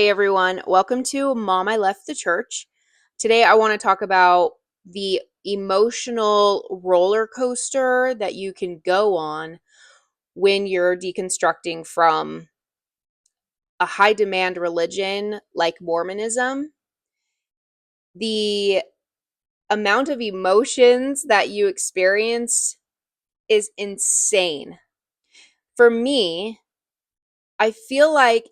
Hey everyone, welcome to Mom I Left the Church. Today I want to talk about the emotional roller coaster that you can go on when you're deconstructing from a high demand religion like Mormonism. The amount of emotions that you experience is insane. For me, I feel like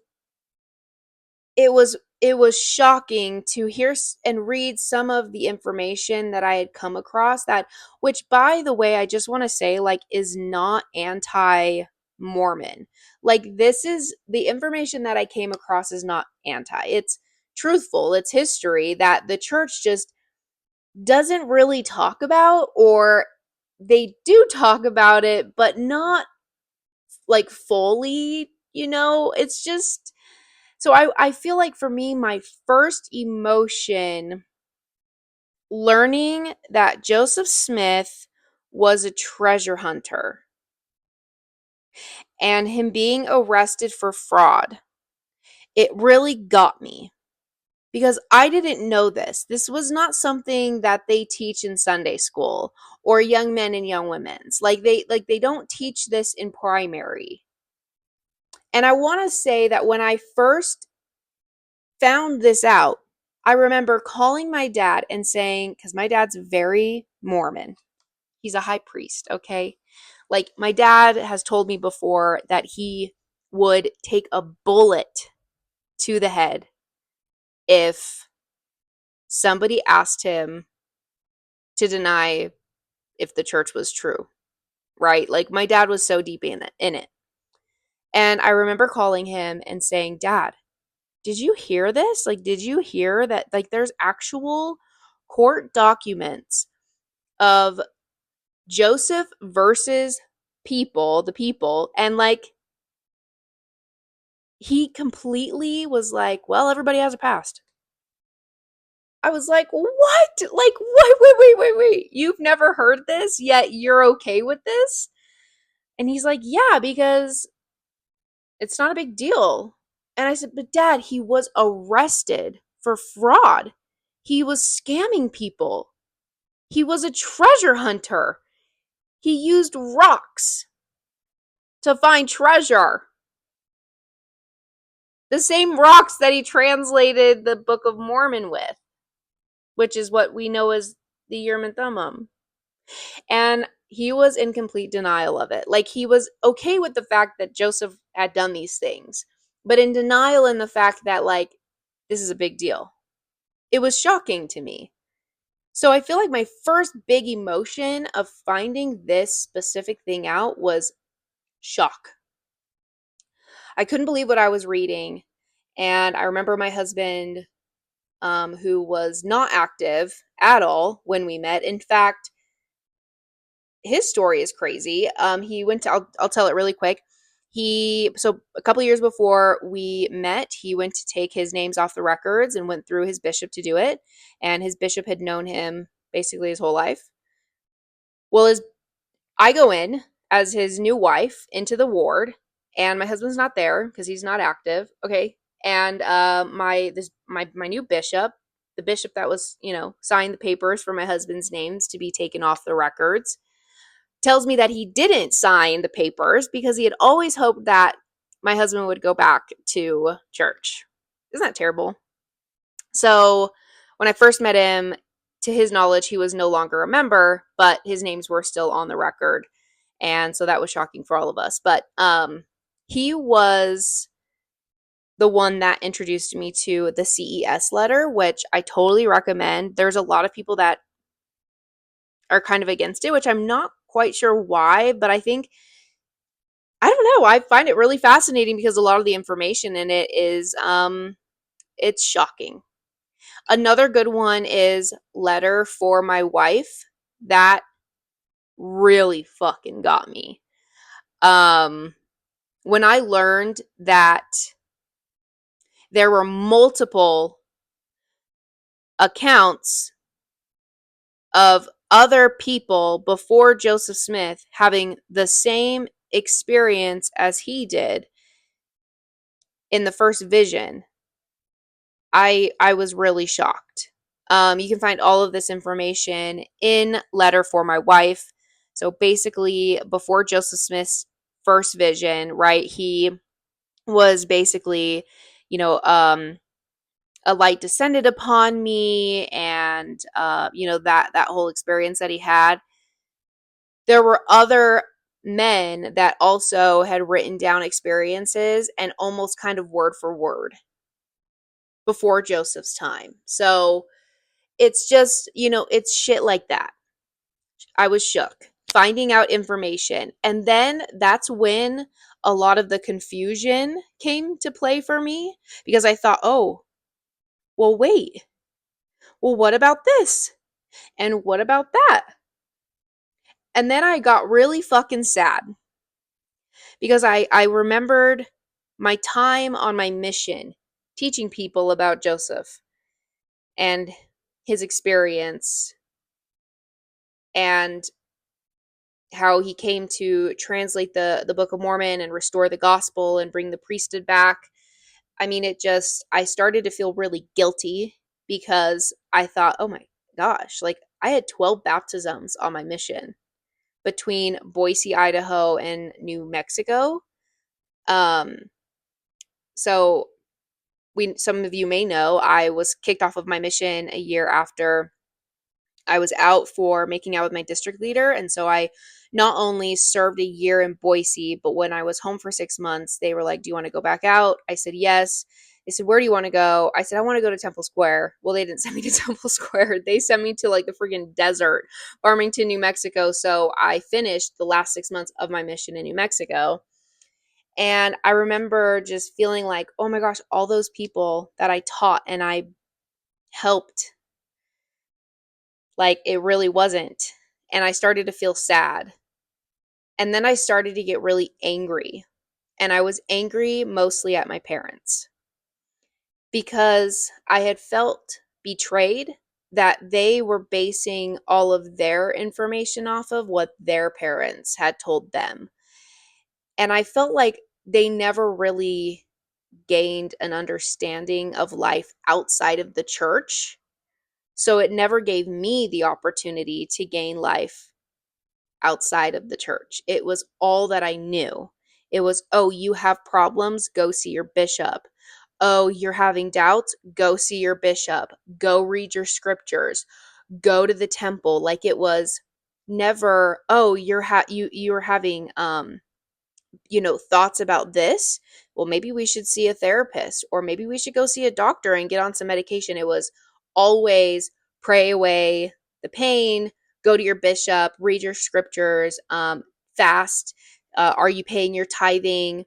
it was shocking to hear and read some of the information that I had come across, that which, by the way, I just want to say, like, is not anti-Mormon. Like, this is the information that I came across is not anti. It's truthful. It's history that the church just doesn't really talk about, or they do talk about it but not like fully, it's just so I feel like for me, my first emotion learning that Joseph Smith was a treasure hunter and him being arrested for fraud, it really got me because I didn't know this. This was not something that they teach in Sunday school or young men and young women's. Like they don't teach this in primary. And I want to say that when I first found this out, I remember calling my dad and saying, because my dad's very Mormon, he's a high priest, okay? Like, my dad has told me before that he would take a bullet to the head if somebody asked him to deny if the church was true, right? Like, my dad was so deep in it. And I remember calling him and saying, Dad, did you hear this? Like, did you hear that? Like, there's actual court documents of Joseph versus the people. And like, he completely was like, well, everybody has a past. I was like, what? Like, wait. You've never heard this, yet you're okay with this? And he's like, yeah, because it's not a big deal. And I said, but Dad, he was arrested for fraud. He was scamming people. He was a treasure hunter. He used rocks to find treasure. The same rocks that he translated the Book of Mormon with, which is what we know as the Urim and Thummim. And he was in complete denial of it. Like, he was okay with the fact that Joseph had done these things, but in denial in the fact that, like, this is a big deal. It was shocking to me. So I feel like my first big emotion of finding this specific thing out was shock. I couldn't believe what I was reading. And I remember my husband, who was not active at all when we met. In fact, his story is crazy. He went to, I'll tell it really quick. So a couple years before we met, he went to take his names off the records and went through his bishop to do it. And his bishop had known him basically his whole life. Well, I go in as his new wife into the ward, and my husband's not there because he's not active. Okay, and my new bishop, the bishop that was signed the papers for my husband's names to be taken off the records, tells me that he didn't sign the papers because he had always hoped that my husband would go back to church. Isn't that terrible? So when I first met him, to his knowledge, he was no longer a member, but his names were still on the record. And so that was shocking for all of us. But he was the one that introduced me to the CES letter, which I totally recommend. There's a lot of people that are kind of against it, which I'm not quite sure why, but I don't know, I find it really fascinating because a lot of the information in it is it's shocking. Another good one is Letter for My Wife. That really fucking got me. When I learned that there were multiple accounts of other people before Joseph Smith having the same experience as he did in the first vision, I was really shocked. You can find all of this information in Letter for My Wife. So basically, before Joseph Smith's first vision, right, he was basically, you know, a light descended upon me, and that whole experience that he had. There were other men that also had written down experiences and almost kind of word for word before Joseph's time. So it's just, it's shit like that. I was shook finding out information. And then that's when a lot of the confusion came to play for me, because I thought, oh, well, wait, well, what about this? And what about that? And then I got really fucking sad, because I remembered my time on my mission teaching people about Joseph and his experience, and how he came to translate the Book of Mormon and restore the gospel and bring the priesthood back. I mean, I started to feel really guilty, because I thought, oh my gosh, like I had 12 baptisms on my mission between Boise, Idaho, and New Mexico. Um, so some of you may know, I was kicked off of my mission a year after I was out for making out with my district leader. And so I not only served a year in Boise, but when I was home for 6 months, they were like, do you want to go back out? I said, yes. They said, where do you want to go? I said, I want to go to Temple Square. Well, they didn't send me to Temple Square. They sent me to like the freaking desert, Farmington, New Mexico. So I finished the last 6 months of my mission in New Mexico. And I remember just feeling like, oh my gosh, all those people that I taught and I helped, like it really wasn't. And I started to feel sad. And then I started to get really angry. And I was angry mostly at my parents, because I had felt betrayed, that they were basing all of their information off of what their parents had told them. And I felt like they never really gained an understanding of life outside of the church. So it never gave me the opportunity to gain life outside of the church. It was all that I knew. It was, oh, you have problems, go see your bishop. Oh, you're having doubts, go see your bishop. Go read your scriptures. Go to the temple. Like it was never, oh, you're having thoughts about this. Well, maybe we should see a therapist, or maybe we should go see a doctor and get on some medication. It was always pray away the pain, go to your bishop, read your scriptures, fast. Are you paying your tithing?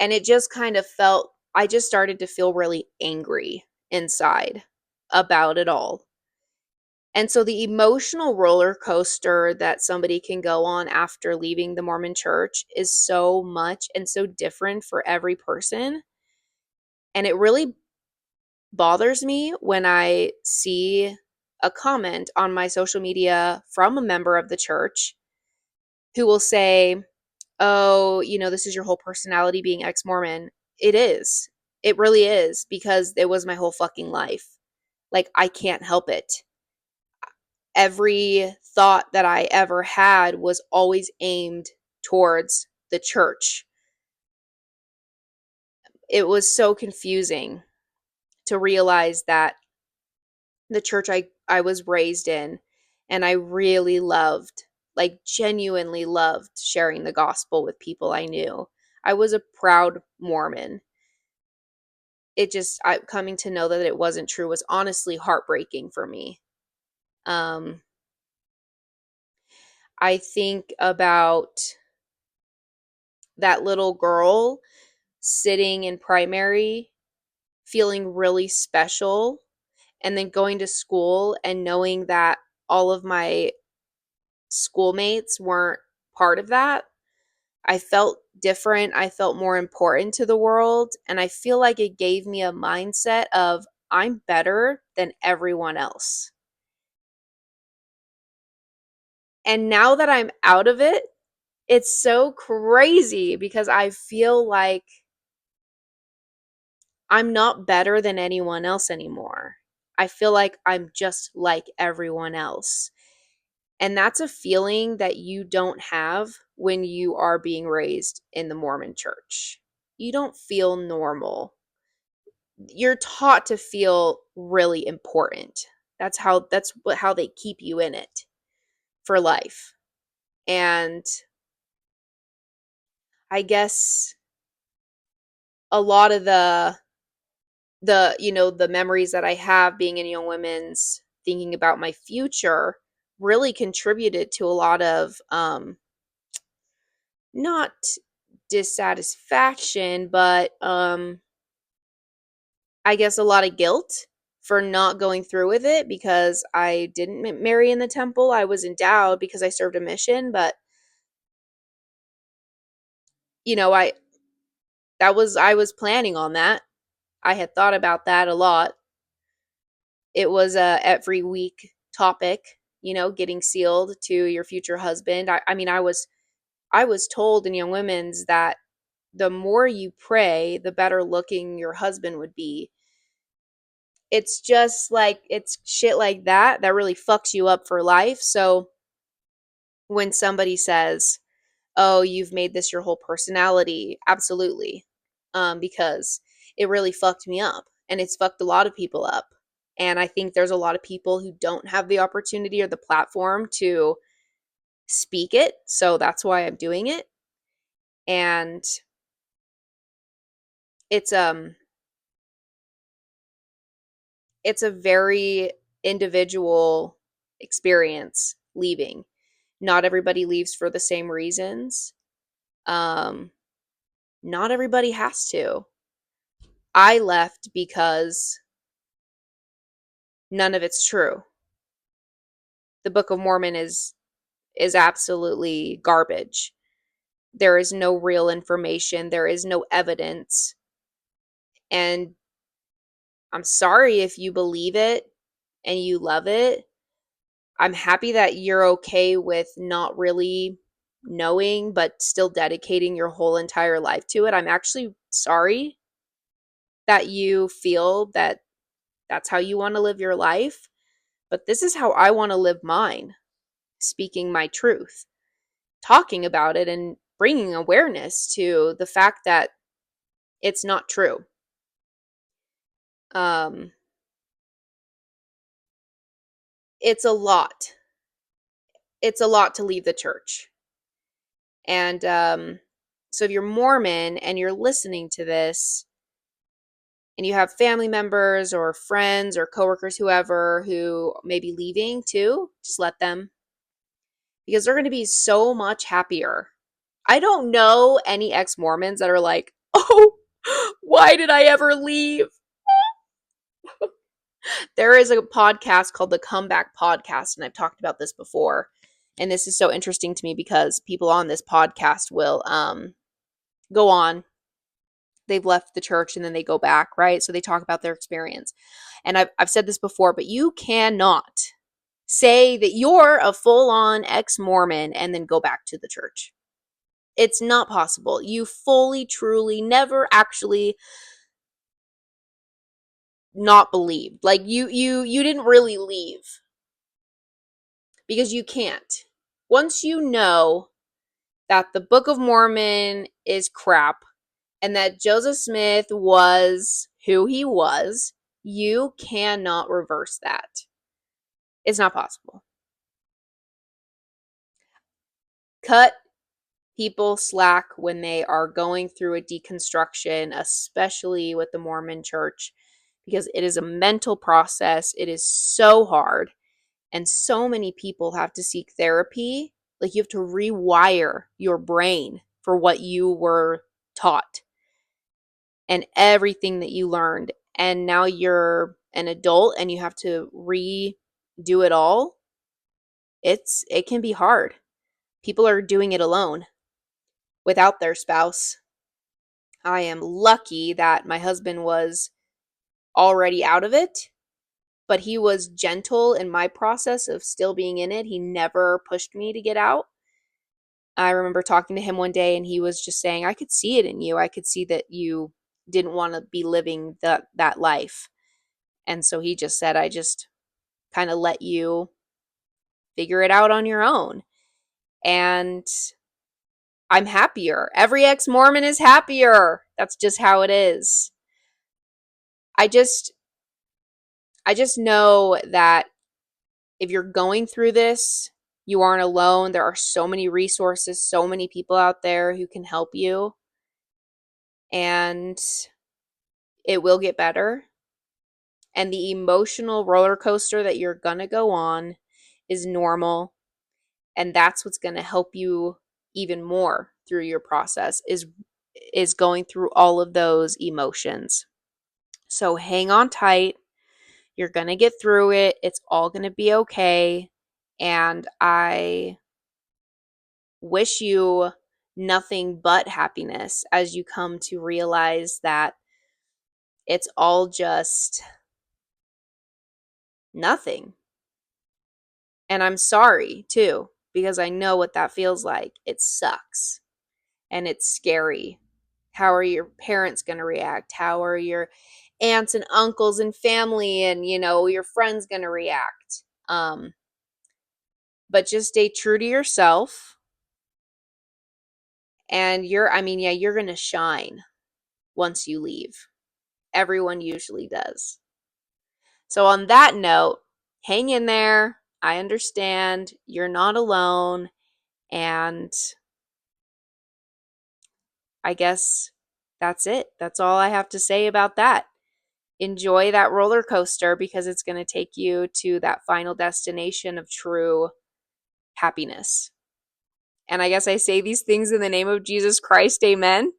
And it just kind of felt, I just started to feel really angry inside about it all. And so the emotional roller coaster that somebody can go on after leaving the Mormon church is so much and so different for every person. And it really bothers me when I see a comment on my social media from a member of the church who will say, oh, this is your whole personality being ex Mormon. It is. It really is, because it was my whole fucking life. Like, I can't help it. Every thought that I ever had was always aimed towards the church. It was so confusing to realize that the church I was raised in and I really loved, like genuinely loved sharing the gospel with people I knew. I was a proud Mormon. Coming to know that it wasn't true was honestly heartbreaking for me. Um, I think about that little girl sitting in primary, feeling really special, and then going to school and knowing that all of my schoolmates weren't part of that. I felt different. I felt more important to the world. And I feel like it gave me a mindset of, I'm better than everyone else. And now that I'm out of it, it's so crazy, because I feel like I'm not better than anyone else anymore. I feel like I'm just like everyone else. And that's a feeling that you don't have when you are being raised in the Mormon church. You don't feel normal. You're taught to feel really important. How they keep you in it for life. And I guess a lot of the memories that I have being in Young Women's, thinking about my future, really contributed to a lot of not dissatisfaction, but I guess a lot of guilt for not going through with it because I didn't marry in the temple. I was endowed because I served a mission, but I I was planning on that. I had thought about that a lot. It was a every week topic, getting sealed to your future husband. I was told in Young Women's that the more you pray, the better looking your husband would be. It's just like it's shit like that really fucks you up for life. So when somebody says, "Oh, you've made this your whole personality," absolutely, because it really fucked me up, and it's fucked a lot of people up. And I think there's a lot of people who don't have the opportunity or the platform to speak it. So that's why I'm doing it. And it's it's a very individual experience leaving. Not everybody leaves for the same reasons. Um Not everybody has to. I left because none of it's true. The Book of Mormon is absolutely garbage. There is no real information, there is no evidence. And I'm sorry if you believe it and you love it. I'm happy that you're okay with not really knowing, but still dedicating your whole entire life to it. I'm actually sorry that you feel that that's how you want to live your life, but this is how I want to live mine, speaking my truth, talking about it, and bringing awareness to the fact that it's not true. Um, it's a lot. It's a lot to leave the church. And so if you're Mormon and you're listening to this and you have family members or friends or coworkers, whoever, who may be leaving too, just let them, because they're going to be so much happier. I don't know any ex Mormons that are like, oh, why did I ever leave? There is a podcast called the Comeback Podcast, and I've talked about this before. And this is so interesting to me because people on this podcast will go on. They've left the church and then they go back, right? So they talk about their experience. And I've said this before, but you cannot say that you're a full on ex Mormon and then go back to the church. It's not possible. You fully, truly never actually not believed. Like you didn't really leave because you can't. Once you know that the Book of Mormon is crap and that Joseph Smith was who he was, you cannot reverse that. It's not possible. Cut people slack when they are going through a deconstruction, especially with the Mormon church, because it is a mental process. It is so hard. And so many people have to seek therapy. Like you have to rewire your brain for what you were taught and everything that you learned. And now you're an adult and you have to redo it all. It can be hard. People are doing it alone without their spouse. I am lucky that my husband was already out of it, but he was gentle in my process of still being in it. He never pushed me to get out. I remember talking to him one day and he was just saying, I could see it in you. I could see that you didn't want to be living that life. And so he just said, I just kind of let you figure it out on your own. And I'm happier. Every ex-Mormon is happier. That's just how it is. I just I just know that if you're going through this, you aren't alone. There are so many resources, so many people out there who can help you, and it will get better. And the emotional roller coaster that you're going to go on is normal, and that's what's going to help you even more through your process is going through all of those emotions. So hang on tight. You're going to get through it. It's all going to be okay. And I wish you nothing but happiness as you come to realize that it's all just nothing. And I'm sorry too, because I know what that feels like. It sucks and it's scary. How are your parents going to react? How are your aunts and uncles and family and, your friends going to react? But just stay true to yourself. And you're going to shine once you leave. Everyone usually does. So, on that note, hang in there. I understand you're not alone. And I guess that's it. That's all I have to say about that. Enjoy that roller coaster because it's going to take you to that final destination of true happiness. And I guess I say these things in the name of Jesus Christ. Amen.